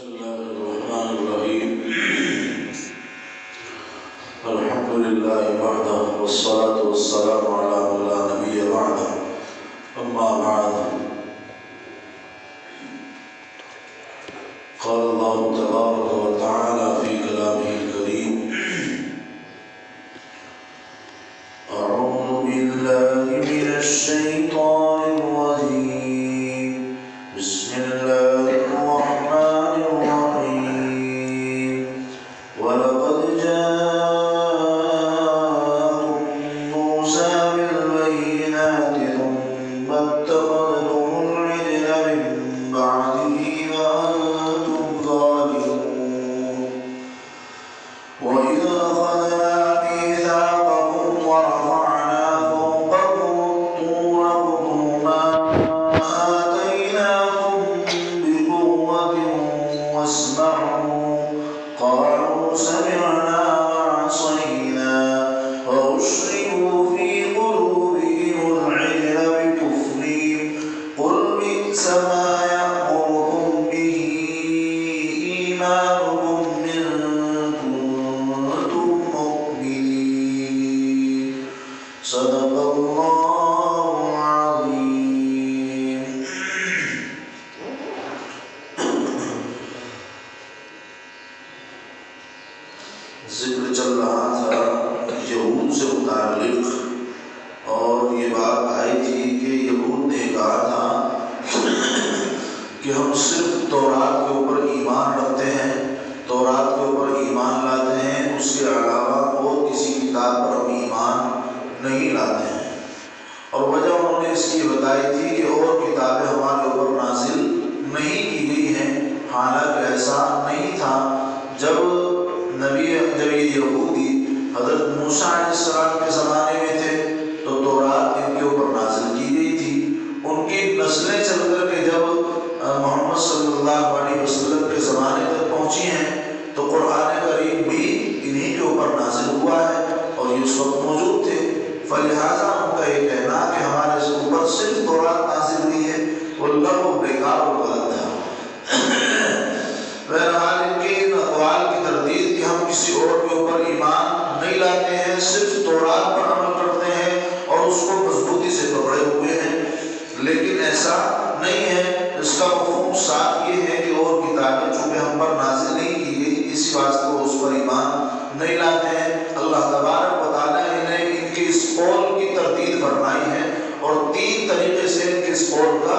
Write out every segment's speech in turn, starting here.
الله الرحمن الرحيم الحمد لله وحده والصلاة والسلام على من لا نبي بعده أما بعد قال الله تبارك وتعالى في كلامه الكريم أعوذ بالله من الشيطان الرجيم بسم الله الرحمن الرحيم ولقد جاءكم موسى بالبينات ثم اتخذتم العجل من بعده وأنتم ظالمون وإذا أخذنا ميثاقكم ورفعنا فوقكم الطور خذوا ما آتيناكم بقوة واسمعوا قالوا سمعنا وعصينا وأشربوا في قلوبهم العجل بكفرهم قل بئس ما يأمركم به إيمانكم إن كنتم مؤمنين صدق الله العظيم. ذکر چل رہا تھا یہود سے متعلق، اور یہ بات آئی تھی کہ یہود نے کہا تھا کہ ہم صرف تورات کے اوپر ایمان رکھتے ہیں، تورات کے اوپر ایمان لاتے ہیں، اس کے علاوہ اور کسی کتاب پر ہم ایمان نہیں لاتے ہیں. اور وجہ انہوں نے اس کی بتائی تھی کہ اور کتابیں ہمارے اوپر نازل نہیں کی گئی ہیں، حالانکہ ایسا نہیں تھا. جب یہ یہودی حضرت موسیٰ علیہ السلام کے زمانے میں تھے تو تورات ان کے اوپر نازل کی گئی تھی. ان کی نسلیں چل کر کے جب محمد صلی اللہ علیہ وسلم کے زمانے تک پہنچی ہیں تو قرآن کریم بھی انہی کے اوپر نازل ہوا ہے اور یہ اس وقت موجود تھے. فلہذا ان کا یہ کہنا کہ ہمارے اوپر صرف تورات نازل ہوئی ہے وہ لغو بیکار و غلط ہے. بہرحال ان کے ان اقوال کی تردید کہ ہم کسی اور کے اوپر ایمان نہیں لاتے ہیں، صرف تورات پر عمل کرتے ہیں اور اس کو مضبوطی سے پکڑے ہوئے ہیں، لیکن ایسا نہیں ہے. اس کا مفہوم صاف یہ ہے کہ اور کتابیں چونکہ ہم پر نازل نہیں کی گئی اسی واسطے وہ اس پر ایمان نہیں لاتے ہیں. اللہ تبارک و تعالیٰ نے ان کے اس قول کی تردید فرمائی ہے اور 3 طریقے سے ان کے اس قول کا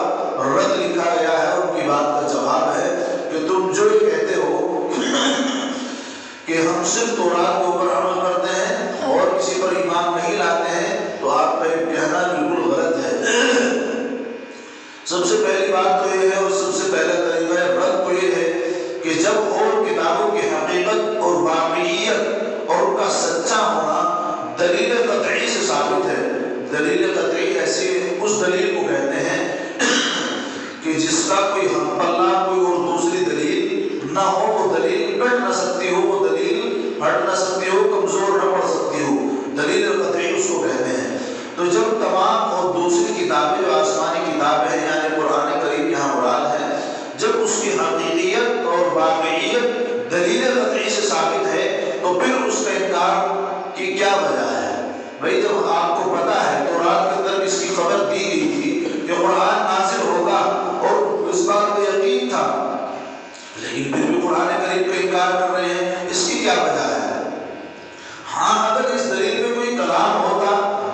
رد لکھا گیا ہے. ان کی بات کا جواب ہے کہ تم جو کہتے ہو کہ ہم صرف تورات کے اوپر عمل کرتے ہیں اور کسی پر ایمان نہیں لاتے ہیں تو آپ کا یہ کہنا بالکل غلط ہے. سب سے پہلی بات تو یہ ہے اور سب سے پہلا طریقہ رد تو یہ ہے کہ جب اور کتابوں کی حقیقت اور واقعیت اور ان کا سچا ہونا دلیل قطعی سے ثابت ہے. دلیل قطعی ایسی اس دلیل کو کہتے ہیں کہ جس کا کوئی ہم پلہ کوئی اور دوسری دلیل نہ ہو، وہ دلیل بٹ نہ سکتی ہو، وہ دلیل ہٹ نہ سکتی ہو، کمزور نہ پڑ سکتی ہو، دلیل قطعی اس کو کہتے ہیں. تو جب تمام اور دوسری کتابیں جو آسمانی کتابیں ہیں یعنی قرآن کریم یہاں مراد ہے، جب اس کی حقیقیت اور واقعیت دلیل قطعی سے ثابت ہے تو پھر اس کا انکار کی کیا وجہ ہے؟ بھائی جب آپ کو پتا ہے تورات کے اندر اس کی خبر دی گئی تھی کہ قرآن نازل ہوگا اور اس بات کا یقین تھا، لیکن پھر بھی قرآن کریم کا انکار کر رہے ہیں، اس کی کیا وجہ ہے؟ ہاں اگر اس دلیل میں کوئی کلام ہوتا،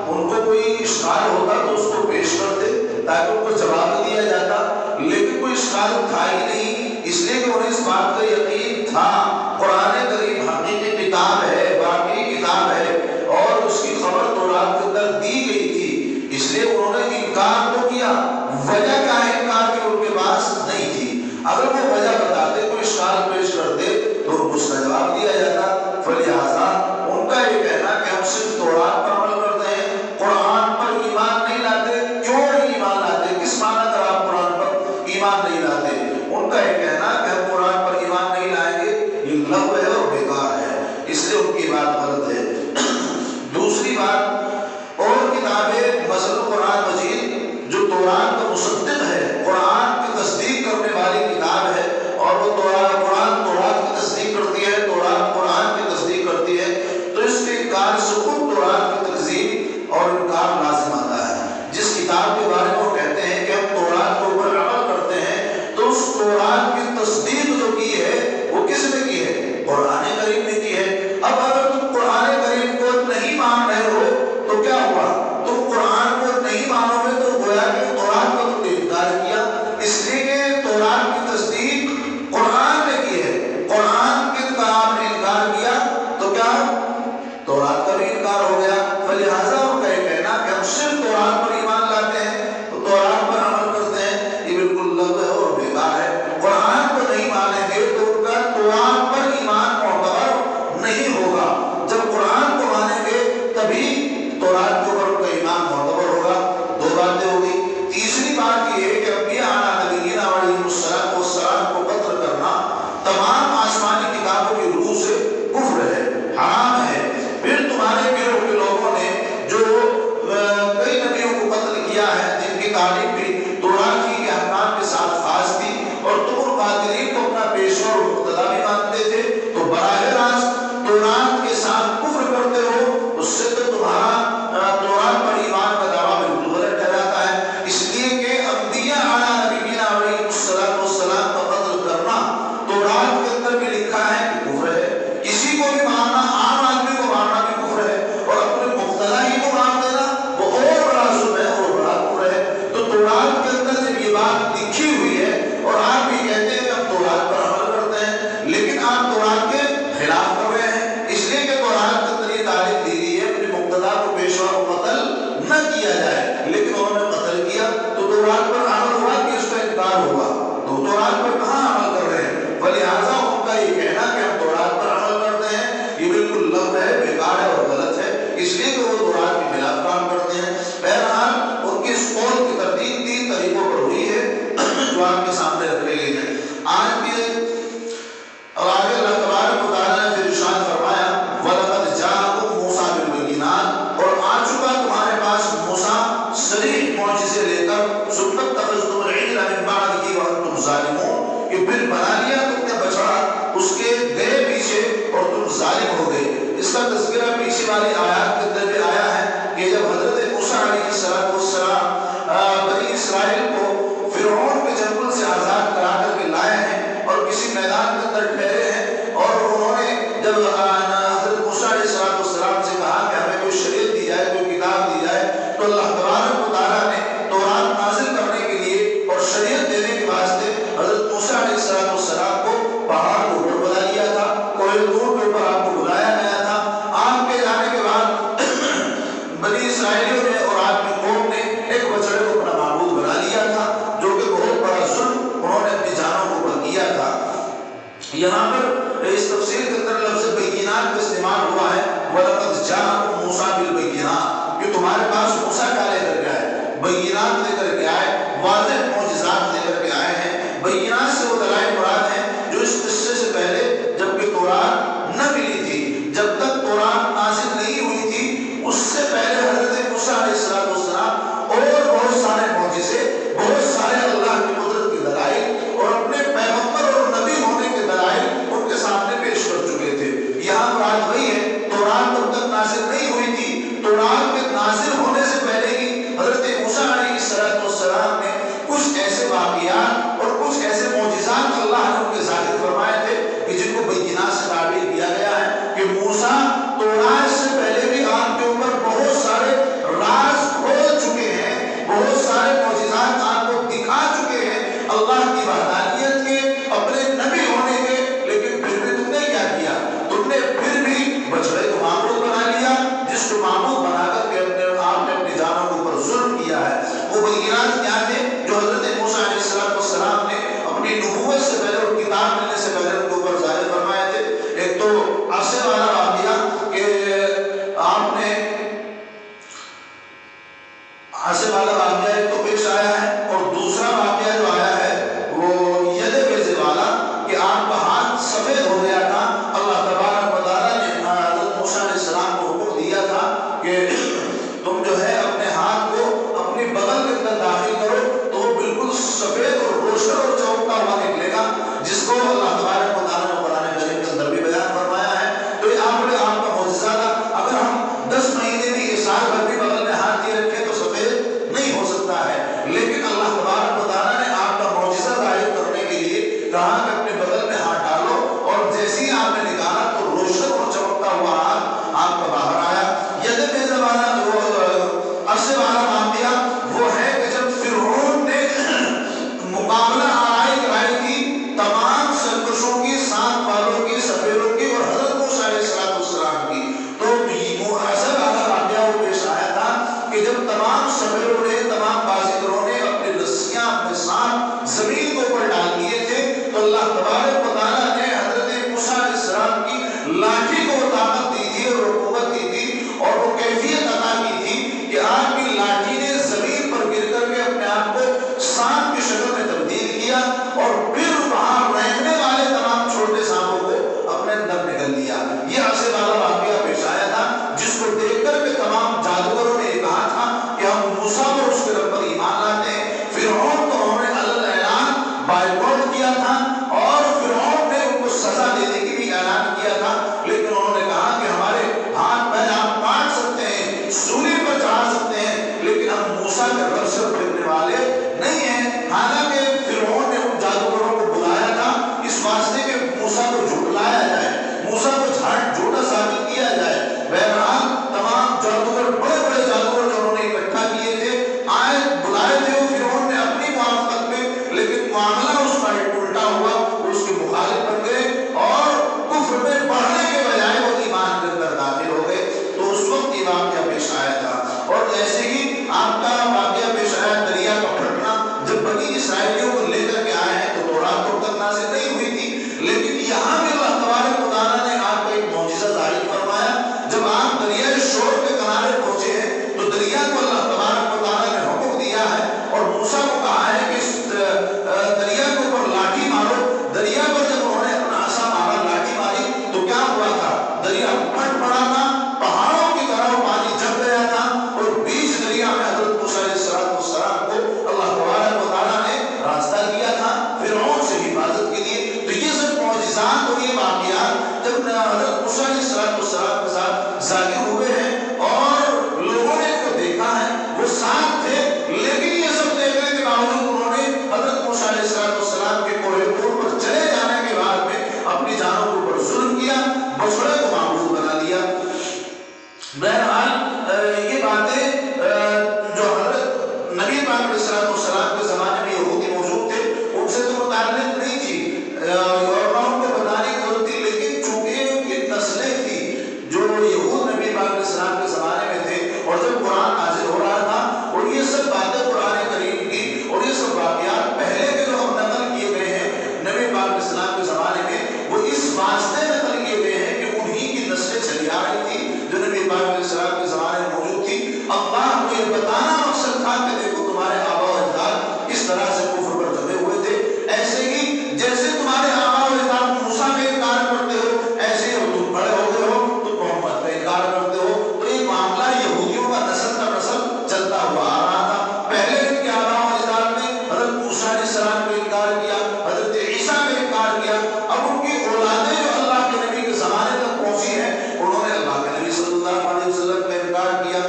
ان کو کوئی اشکال ہوتا تو اس کو پیش کرتے تاکہ ان کو جواب دیا جاتا، لیکن کوئی اشکال تھا ہی نہیں، اس لیے کہ انہیں اس بات کا یقین تھا قرآن کریم حقیقی کتاب ہے، واقعی کتاب ہے اور اس کی خبر تورات کے اندر دی گئی تھی، اس لیے انہوں نے انکار تو کیا. وجہ کیا ہے انکار کی ان کے پاس نہیں تھی. اگر وہ وجہ بتاتے کوئی اشکال پیش کرتے تو اس کا جواب دیا جاتا. فلہذا ان کا یہ کہنا کہ ہم صرف تورات پر عمل کرتے ہیں، قرآن پر ایمان نہیں لاتے. کیوں نہیں ایمان لاتے؟ کس معنی کر آپ قرآن پر ایمان نہیں لاتے؟ ان کا یہ کہنا کہ ہم قرآن پر ایمان نہیں لائیں گے یہ لغو ہے اور بیکار ہے، اس لیے ان کی بات غلط ہے. دوسری بات، اور کتابیں مثلا قرآن مجید جو تورات کا مصدق ہے، قرآن کی تصدیق کرنے والی کتاب ہے اور وہ تورات تصدیق جو کی ہے وہ کس نے کی ہے؟ قرآن کریم نے کی ہے۔ اب اگر تم قرآن کریم کو نہیں مان رہے ہو تو کیا ہوا؟ تم قرآن کو نہیں مانو گے تو گویا کہ تورات کا تم نے انکار کیا، اس لیے کہ تورات کی تصدیق قرآن نے کی ہے۔ قرآن کے کلام نے انکار کیا تو کیا تورات کا بھی انکار ہو گیا۔ فلہذا ان کا یہ کہنا کہ ہم صرف تورات پر ایمان لاتے ہیں تو تورات پر عمل کرتے ہیں، یہ بالکل لغو ہے اور بیکار ہے۔ قرآن کو نہیں مانیں گے تو ان کا تورات پر ایمان معتبر نہیں ہوگا۔ جب قرآن کو مانیں گے تبھی تورات کے اوپر ان کا ایمان معتبر ہوگا۔ دو باتیں ہوگی۔ تیسری بات یہ ہے کہ انبیاء نبیین علیہم السلام کو قتل کرنا تمام آسمانی کتابوں کی روح سے کفر ہے، حرام ہے۔ پھر تمہارے گروہ کے لوگوں نے جو کئی نبیوں کو قتل کیا ہے جن کی تعلیم بھی تورات کے احکام کے ساتھ خاص تھی، اور تم ان قاتلین کو اپنا پیشوا اور مقتدا بھی مانتے تھے، تو براہ راست تورات کے ساتھ کفر کرتے ہو، اس سے تو تمہارا تورات پر ایمان کا دعویٰ بالکل غلط ٹھہراتا ہے۔ اس لیے کہ انبیاء نبیین علیہم السلام کا قتل کرنا تورات کے اندر بھی لکھا ہے کہ کفر ہے۔ کسی کو بھی مارنا، عام آدمی کو مارنا بھی کفر ہے، اور اپنے مقتدا ہی کو مار دینا وہ اور بڑا ظلم ہے اور بڑا کفر ہے۔ تو تورات کے اندر جب یہ بات لکھی ہوئی ہے اور آپ بھی کہتے ہیں کہ ہم تورات پر عمل کرتے ہیں، لیکن آپ تورات کے خلاف کر رہے ہیں، اس لیے کہ تورات کے اندر یہ تعلیم دی گئی ہے اپنے مقتدا کو پیشوا کو قتل نہ کیا جائے، لیکن انہوں نے قتل کیا تو تورات پر عمل ہوا کہ اس کا انکار ہوگا؟ تو تورات پر کہاں عمل کر رہے ہیں؟ فلہذا ان کا یہ کہنا کہ ہم تورات پر عمل کرتے ہیں یہ بالکل لغو ہے، بیکار ہے اور غلط ہے، اس لیے کہ وہ تورات کے خلاف کام کرتے ہیں۔ بہرحال ان کی اس قول کی ترتیب 3 طریقوں پر ہوئی ہے جو آپ کے سامنے رکھے گئے ہیں۔ آج بھی اور آگے اللہ تبارک و تعالیٰ نے پھر ارشاد فرمایا وَلَقَدْ جَاءَكُم مُوسَىٰ بِالْبَيِّنَاتِ، اور آ چکا تمہارے پاس موسیٰ صریح معجزے لے کر، ثُمَّ اتَّخَذْتُمُ الْعِجْلَ مِن بَعْدِهِ وَأَنتُمْ ظَالِمُونَ، کہ پھر بنا لیا تم نے بچڑا اس کے گئے پیچھے اور تم ظالم ہو گئے۔ اس کا تذکرہ پیچھے والی آیات کے اندر بھی آیا ہے کہ جب حضرت موسیٰ علیہ السلام بنی اسرائیل کو فرعون کے جنگل سے آزاد کرا کر کے لائے ہیں اور کسی میدان کے اندر ٹھہرے ہیں، اور انہوں نے جب حضرت موسیٰ علیہ السلام سے کہا کہ ہمیں کوئی شریعت دی جائے، کوئی کتاب دی جائے، تو اللہ تبارک و تعالیٰ نے تورات نازل کرنے کے لیے اور شریعت دینے کے واسطے حضرت موسیٰ علیہ السلام کو پہاڑ کے اوپر بلا لیا تھا، کوہ طور کے اوپر آپ کو بلایا گیا تھا۔ آپ کے جانے کے بعد بنی اسرائیلیوں نے اور آپ کی قوم نے ایک بچڑے کو اپنا معبود بنا لیا تھا، جو کہ بہت بڑا ظلم انہوں نے اپنی جانوں کو اوپر کیا تھا۔ یہاں پر اس تفسیر کے اندر لفظ بینات کا استعمال ہوا ہے، وَلَقَدْ جَاءَكُم مُوسَىٰ بِالْبَيِّنَاتِ، کہ تمہارے پاس موسیٰ کیا لے کر کے آئے؟ بینات لے کر کے آئے، واضح معجزات لے کر کے آئے ہیں۔ بینات سے وہ دلائل مراد ہیں جو اس قصے سے پہلے جبکہ تورات نہ ملی تھی، جب تک تورات نازل نہیں ہوئی تھی، اس سے پہلے حضرت موسیٰ علیہ السلام اور بہت سارے معجزے، بہت سارے اللہ کی قدرت کے دلائل اور اپنے پیغمبر اور نبی ہونے کے دلائل ان کے سامنے پیش کر چکے تھے۔ یہاں مراد وہی ہے، تورات تب تک نازل نہیں ہوئی تھی، تورات کے نازل ہونے سے پہلے ہی حضرت موسیٰ علیہ السلام نے کچھ ایسے واقعات اور کچھ ایسے معجزات اللہ نے ان کے ظاہر فرمائے تھے کہ جن کو بینات سے تعبیر کیا گیا ہے کہ موسیٰ تورات سے پہلے بھی آپ کے اوپر بہت سارے راز کھول چکے ہیں، بہت سارے معجزات آپ کو دکھا چکے ہیں اللہ کی وحدانیت کے، اپنے نبی ہونے کے، لیکن پھر بھی تم نے کیا کیا؟ تم نے پھر بھی بچڑے کو معبود بنا لیا، جس کو معبود بنا کر کے آپ نے اپنی جانوں کے اوپر ظلم کیا ہے۔ وہ بینات کیا تھے جو حضرت موسیٰ علیہ السلام نے اپنی نبوت سے پہلے اور کتاب ملنے سے پہلے ان کے اوپر ظاہر فرمائے تھے۔ ایک تو عرصے والا واقعہ کہ آپ نے عرصے والا واقعہ ایک تو پیش آیا ہے، اور دوسرا واقعہ جو آیا ہے وہ ید بیضے والا کہ آپ کا ہاتھ سفید ہو گیا تھا۔ اللہ تبارک و تعالیٰ نے حضرت موسیٰ علیہ السلام کو حکم دیا تھا کہ تم جو ہے اپنے ہاتھ کو اپنی بغل کے اندر داخل کرو تو وہ بالکل سفید اور روشن اور چمکتا ہوا نکلے گا، جس کو اللہ کہا کہ اپنے بدن میں ہاتھ ڈالو، اور جیسے ہی آپ نے نکالا تو روشن اور چمکتا ہوا ہاتھ آپ کا باہر آیا۔ ید بیضہ والا عرصے والا واقعہ وہ ہے کہ جب فرعون نے مقابلہ آرائی کرائی تھی تمام سرکشوں کی، 7 بالوں کی، سپیروں کی اور حضرت موسیٰ علیہ السلام کی، تو عرصے والا واقعہ وہ پیش آیا تھا کہ جب تمام سپیروں نے، تمام بازیگروں نے اپنی رسیاں اپنے ساتھ زمین کو اوپر ڈال دیے تھے، تو اللہ تبارک و تعالیٰ نے حضرت موسیٰ علیہ السلام کی لاٹھی کو طاقت دی تھی اور حکومت دی تھی، اور وہ کیفیت عطا کی تھی کہ آپ کی لاٹھی نے زمین پر گر کر کے اپنے آپ کو سانپ کی شکل میں تبدیل کیا، اور پھر وہاں رہنے والے تمام چھوٹے سانپوں کو اپنے اندر نگل لیا۔ یہ عرصے والا واقعہ پیش آیا تھا، جس کو دیکھ کر کے تمام جادوگروں نے کہا تھا کہ ہم موسیٰ اور اس کے رب پر ایمان لاتے ہیں۔ فرعون تو انہوں نے علل اعلان بائیکاٹ کیا تھا، اور فرعون نے ان کو سزا دینے کی بھی اعلان کیا تھا، لیکن انہوں نے کہا کہ ہمارے ہاتھ پیر آپ کاٹ سکتے ہیں، سولی پر چڑھا سکتے ہیں، لیکن ہم موسیٰ کے رب سے پھرنے والے نہیں ہیں۔ حالانکہ فرعون نے ان جادوگروں کو بلایا تھا اس واسطے کہ موسیٰ کو جھٹلایا جائے، موسیٰ کو جھوٹا ثابت کیا جائے۔ بہرحال تمام جادوگر، بڑے بڑے جادوگر جو انہوں نے اکٹھا کیے تھے، آئے بلائے تھے وہ فرعون نے اپنی موافقت میں، لیکن معاملہ اس کا الٹا ہوا، وہ اس کے مخالف بن گئے اور کفر میں بڑھنے کے بجائے وہ ایمان کے اندر داخل ہو گئے۔ تو اس وقت یہ واقعہ پیش آیا تھا۔ اور ایسے ہی آپ کا واقعہ پیش آیا دریا کا پھٹنا، جب بنی اسرائیلیوں کو لے کر کے آئے ہیں تو تورات تو تک نازل نہیں ہوئی تھی، لیکن یہاں بھی اللہ تبارک و تعالیٰ نے آپ کا ایک معجزہ ظاہر فرمایا۔ جب آپ دریائے شور کے کنارے پہنچے ہیں تو دریا کو اللہ تبارک و تعالیٰ نے حکم دیا ہے اور موسیٰ کو کہا ہے کہ اس دریا کے اوپر لاٹھی مارو۔ دریا پر جب انہوں نے اپنا عصا مارا، لاٹھی ماری، تو کیا ہوا تھا؟ دریا پھٹ پڑا تھا، پہاڑوں کی طرح پانی جم گیا تھا، اور بیچ دریا میں حضرت موسیٰ علیہ السلام کو اللہ تبارک و تعالیٰ نے راستہ کیا تھا فرعون سے حفاظت کے لیے۔ تو یہ سب معجزات اور یہ واقعات جب حضرت موسیٰ علیہ السلام کے ساتھ ظاہر ہوئے ہیں اور لوگوں نے ان کو دیکھا ہے، وہ ساتھ تھے، لیکن یہ سب دیکھنے کے باوجود انہوں نے حضرت موسیٰ علیہ السلام کے کوہ طور پر چلے جانے کے بعد میں اپنی جانوں کے اوپر ظلم کیا، بچڑے کو معبود بنا لیا۔ بہرحال یہ باتیں جو حضرت نبی پاک علیہ السلام کے زمانے میں یہودی موجود تھے ان سے تو متعلق نہیں تھی اور نہ ان کو بتانے کی ضرورت تھی، لیکن چونکہ ان کی نسلیں تھی جو یہود نبی پاک علیہ السلام کے زمانے میں تھے، اور جب قرآن نازل ہو رہا تھا اور یہ سب باتیں قرآن کریم کی اور یہ سب واقعات پہلے کے جو ہم نقل کیے گئے ہیں نبی پاک علیہ السلام کے زمانے میں، وہ اس واسطے نقل کیے گئے ہیں کہ انہی کی نسلیں چلی آ رہی تھی جو نبی پاک علیہ السلام کے زمانے میں موجود تھی۔ اللہ کو یہ بتانا مقصد تھا کہ دیکھو تمہارے آبا و اجداد اس طرح سے کفر پر دبے ہوئے تھے، ایسے ہی جیسے تمہارے آبا و اجداد موسیٰ کا انکار کرتے ہو، ایسے ہی تم بڑے ہو گئے ہو تو محمد کا انکار کرتے ہو۔ تو یہ معاملہ یہودیوں کا نسل کا نسل چلتا ہوا آ رہا تھا۔ پہلے ان کے آبا و اجداد نے حضرت موسیٰ علیہ السلام کا انکار کیا، حضرت عیسیٰ کا انکار کیا، اب ان کی اولادیں جو اللہ کے نبی کے زمانے تک پہنچی ہیں انہوں نے اللہ کے نبی صلی اللہ علیہ وسلم کا انکار کیا۔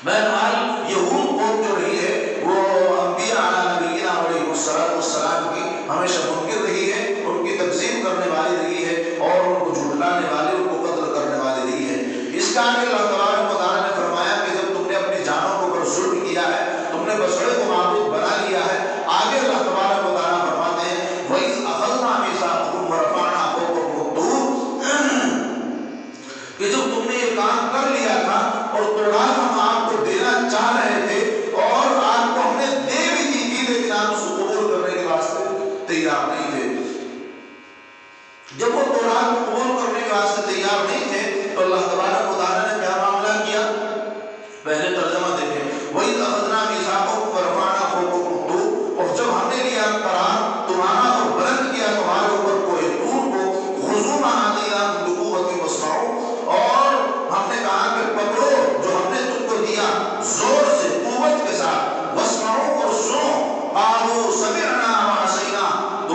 بہرحال یہود قوم جو رہی ہے وہ انبیاء علی نبینا علیہ السلام کی ہمیشہ منکر رہی ہے، ان کی تکذیب کرنے والی رہی ہے اور ان کو جھٹلانے والی، ان کو قتل کرنے والی رہی ہے۔ اس کا آگے اللہ تبارک و تعالیٰ نے فرمایا کہ جب تم نے اپنی جانوں کے اوپر ظلم کیا ہے، تم نے بچڑے کو معبود بنا لیا ہے، آگے اللہ تبارک و تعالیٰ فرماتے ہیں وَإِذْ أَخَذْنَا مِيثَاقَكُمْ وَرَفَعْنَا فَوْقَكُمُ الطُّورَ، کہ جب تم نے یہ کام کر لیا تھا اور تورات ہم آپ کو دینا چاہ رہے تھے اور آپ کو ہم نے دے بھی دی تھی، لیکن آپ اس کو قبول کرنے کے واسطے تیار نہیں تھے۔ جب وہ تورات کو قبول کرنے کے واسطے تیار نہیں تھے تو اللہ تبارک و تعالیٰ نے کیا معاملہ کیا؟ پہلے ترجمہ دیکھیں، وَإِذْ أَخَذْنَا مِيثَاقَكُمْ وَرَفَعْنَا فَوْقَكُمُ الطُّورَ، اور جب ہم نے لیا قرار تمہارا اور بلند کیا تمہارے اوپر کوہ طور کو، خُذُوا مَا آتَيْنَاكُمْ بِقُوَّةٍ وَاسْمَعُوا، اور ہم نے کہا کہ پکڑو جو ہم نے تم کو دیا زور سے، قوت کے ساتھ، وَاسْمَعُوا، اور سنو، قَالُوا سَمِعْنَا وَعَصَيْنَا، تو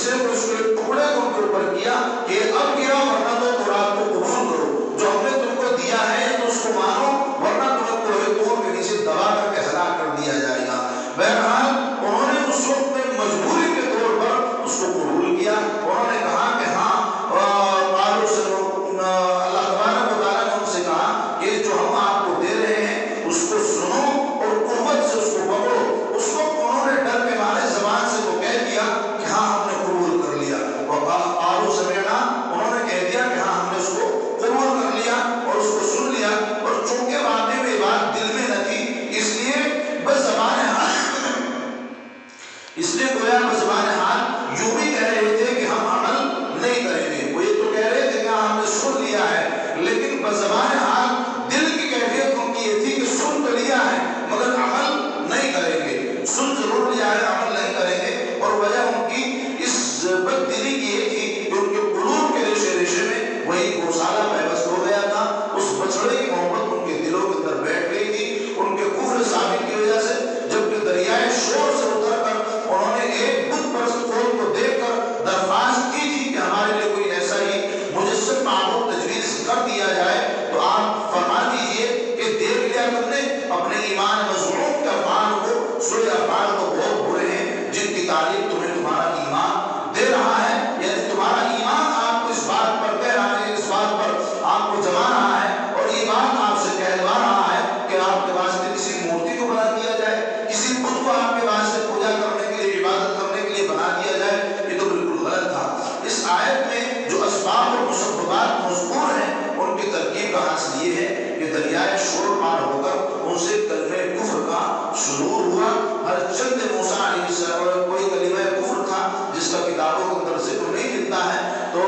حصے کو اس کے ٹکڑے کو ان کے اوپر کیا کہ اب گرا ورنہ تو تورات کو قبول کرو، جو ہم نے تم کو دیا ہے تو اس کو مانو ورنہ تمہیں کوہ طور کے نیچے دبا کر کے ہلاک کر دیا جائے گا۔ بہرحال انہوں نے اس وقت میں مجبوری کے طور پر اس کو قبول کیا، انہوں نے کہا کہ ہاں اللہ تبارک و تعالیٰ نے ان سے کہا کہ جو ہم آپ کو دے رہے ہیں اس کو سنو اور قوت سے اس کو پکڑو۔ اس وقت انہوں نے ڈر کے مارے زبان سے تو کہہ دیا کہ ہاں ہم نے قبول کر لیا، قالوا سمعنا، انہوں نے کہہ دیا کہ ہاں ہم نے اس کو قبول کر لیا اور اس کو سن لیا، اور چونکہ واقعے میں بات دل میں نہ تھی اس لیے بس زبان اس لیے گویا بزبان حال یوں بھی کہہ رہے تھے کہ ہم عمل نہیں کریں گے۔ وہ یہ تو کہہ رہے تھے کہ ہم نے سن لیا ہے، لیکن بزبان حال دل کی کیفیت ان کی یہ تھی کہ سن تو لیا ہے مگر عمل نہیں کریں گے، سن ضرور لیا ہے عمل نہیں کریں گے۔ اور وجہ ان کی اس بد دلی کی یہ تھی کہ ان کے قلوب کے ریشے ریشے میں وہی گوسالہ پیوست ہو گیا تھا، اس بچڑے کی محبت ان کے دلوں کے اندر بیٹھ گئی تھی ان کے کفر ثابت کی وجہ سے۔ جبکہ دریائے شور سے اتر کر انہوں نے ایک بت پرست قوم کو دیکھ کر درخواست کی تھی کہ ہمارے لیے کوئی ایسا ہی مجسم معبود تجویز کر دیا جائے، تو آپ فرما دیجئے کہ دیکھ لیا تم نے اپنے ایمان مضمون کے افعال کو، سوئے افعال تو بہت برے ہیں جن کی تعلیم تمہیں تمہارا ایمان دے رہا ہے، یعنی تمہارا ایمان آپ کو اس بات پر کہہ رہا ہے، اس بات پر آپ کو جما رہا ہے اور یہ بات آپ سے کہلوا رہا ہے کہ آپ کے واسطے کسی مورتی کو بنا دیا جائے، کسی بت کو آپ کے واسطے پوجا کرنے کے لیے، عبادت کرنے کے لیے بنا دیا جائے، یہ تو بالکل غلط تھا۔ اس آیت میں جو اسباب اور مسببات مذکور ہیں ان کی ترکیب کا حاصل یہ ہے کہ دریائے شور پار ہو کر ان سے کلمہ کفر کا شرور ہوا۔ ہر چند موسیٰ علیہ السلام کوئی کلمہ کفر تھا جس کا کتابوں کے اندر ذکر نہیں ملتا ہے، تو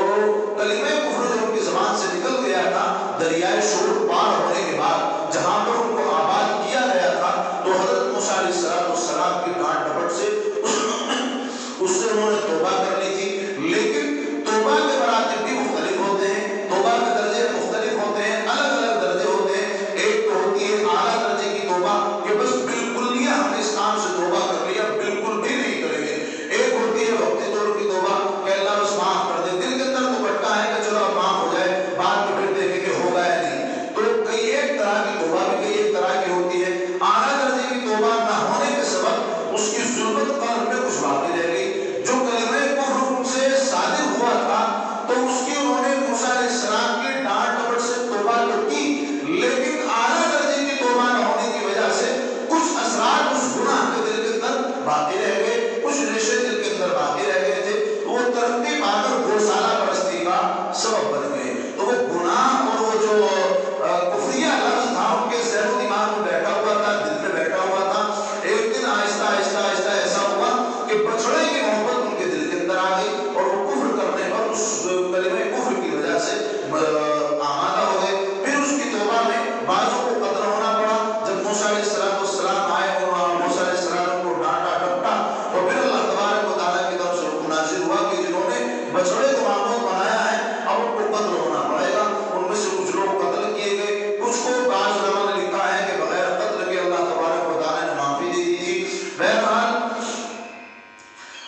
کلمہ کفر جو ان کی زبان سے نکل گیا تھا دریائے شور پار ہونے کے بعد، جہاں پر ان کو آباد کیا گیا تھا، تو حضرت موسیٰ علیہ السلام کی ڈانٹ ڈپٹ سے اس سے انہوں نے توبہ کر لی تھی۔ لیکن توبہ کے مراتب بھی مختلف ہوتے ہیں، توبہ کے درجے مختلف ہوتے ہیں، الگ الگ درجے ہوتے ہیں۔ ایک تو ہوتی ہے اعلیٰ درجے کی توبہ کہ بس بالکل ہی ہم نے اس کام سے توبہ کر لیا، بالکل بھی نہیں کریں گے۔ ایک ہوتی ہے وقتی طور کی توبہ کہ اللہ بس معاف کر دے، دل کے اندر تو بٹتا ہے کہ چلو اب معاف ہو جائے، بعد میں پھر دیکھیں کہ ہوگا یا نہیں۔ تو کئی ایک طرح کی توبہ بھی کئی ایک طرح کی ہوتی ہے۔ اعلیٰ درجے کی توبہ نہ ہونے کے سبب اس کی ظلمت قلب میں کچھ باقی رہ گئی۔ جو کلمہ کفر ان سے صادر ہوا تھا تو اس کی انہوں نے موسیٰ علیہ السلام کی ڈانٹ ڈپٹ سے توبہ تو کی، لیکن اعلیٰ درجے کی توبہ نہ ہونے کی وجہ سے کچھ اثرات اس گناہ کے دل کے اندر باقی رہ گئے، کچھ ریشے دل کے اندر باقی رہ گئے تھے، تو وہ ترقی پا کر گوسالہ پرستی کا سبب بن گئے۔ تو وہ گناہ اور وہ جو کفریہ لفظ تھا ان کے ذہن و دماغ میں بیٹھا ہوا تھا، دل میں بیٹھا ہوا تھا۔ ایک دن آہستہ آہستہ آہستہ ایسا ہوا کہ بچڑے کی محبت ان کے دل کے اندر آ گئی اور وہ کفر کرنے پر اس کلمہ کفر کی وجہ سے آمادہ ہو گئے۔ پھر اس کی توبہ میں بعضوں کو قتل ہونا پڑا۔ جب موسیٰ علیہ السلام آئے اور موسیٰ علیہ السلام کو ڈانٹا ڈپٹا تو پھر اللہ تبارک و تعالیٰ کی طرف سے حکم نازل ہوا کہ جنہوں نے بچڑے کو معبود بنایا ہے اب ان کو قتل ہونا پڑے گا۔ ان میں سے کچھ لوگ قتل کیے گئے، کچھ کو بعض علماء نے لکھا ہے کہ بغیر قتل کے اللہ تبارک و تعالیٰ نے معافی دے دی تھی۔ بہرحال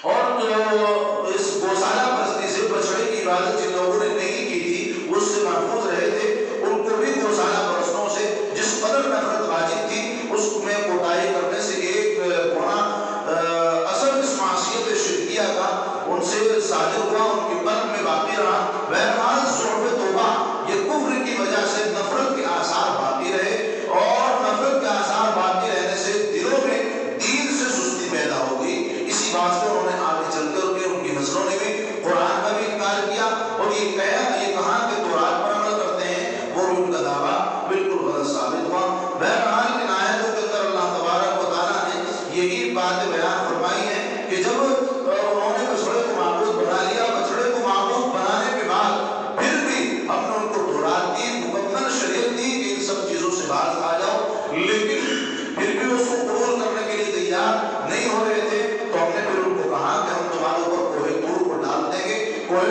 اور جو اس گوسالہ پرستی سے بچڑے کی عبادت جن لوگوں نے نہیں کی تھی وہ اس سے محفوظ رہے تھے، ان کو بھی گوسالہ پرستوں سے جس قدر نفرت واجب تھی اس میں کوتاہی کرنے سے ایک گناہ اثر اس معصیت شرکیہ کا ان سے صادر ہوا، ان کے قلب میں باقی رہا۔ بہرحال ضعف توبہ یہ کفر کی وجہ سے نفرت کے آثار باقی رہے، اور نفرت کے آثار باقی رہنے سے دلوں میں دین سے سستی پیدا ہو گئی۔ اسی واسطے انہوں نے آگے چل کر کے ان کی نسلوں نے بھی قرآن کا بھی انکار کیا اور یہ کہا کہ تورات پر عمل کرتے ہیں، وہ بھی ان کا دعویٰ بالکل غلط ثابت ہوا۔ بہرحال ان آیتوں کے اندر اللہ تبارک و تعالیٰ نے یہی بات بیان فرمائی ہے کہ جب انہوں نے بچڑے کو معبود بنا لیا، بچڑے کو معبود بنانے کے بعد پھر بھی ہم نے ان کو تورات دی، مکمل شریعت دی کہ ان سب چیزوں سے باز آ جاؤ، لیکن پھر بھی اس کو قبول کرنے کے لیے تیار نہیں ہو رہے تھے، تو ہم نے پھر ان کو کہا کہ ہم تمہارے اوپر کوہ طور کو ڈال دیں گے۔ کوہ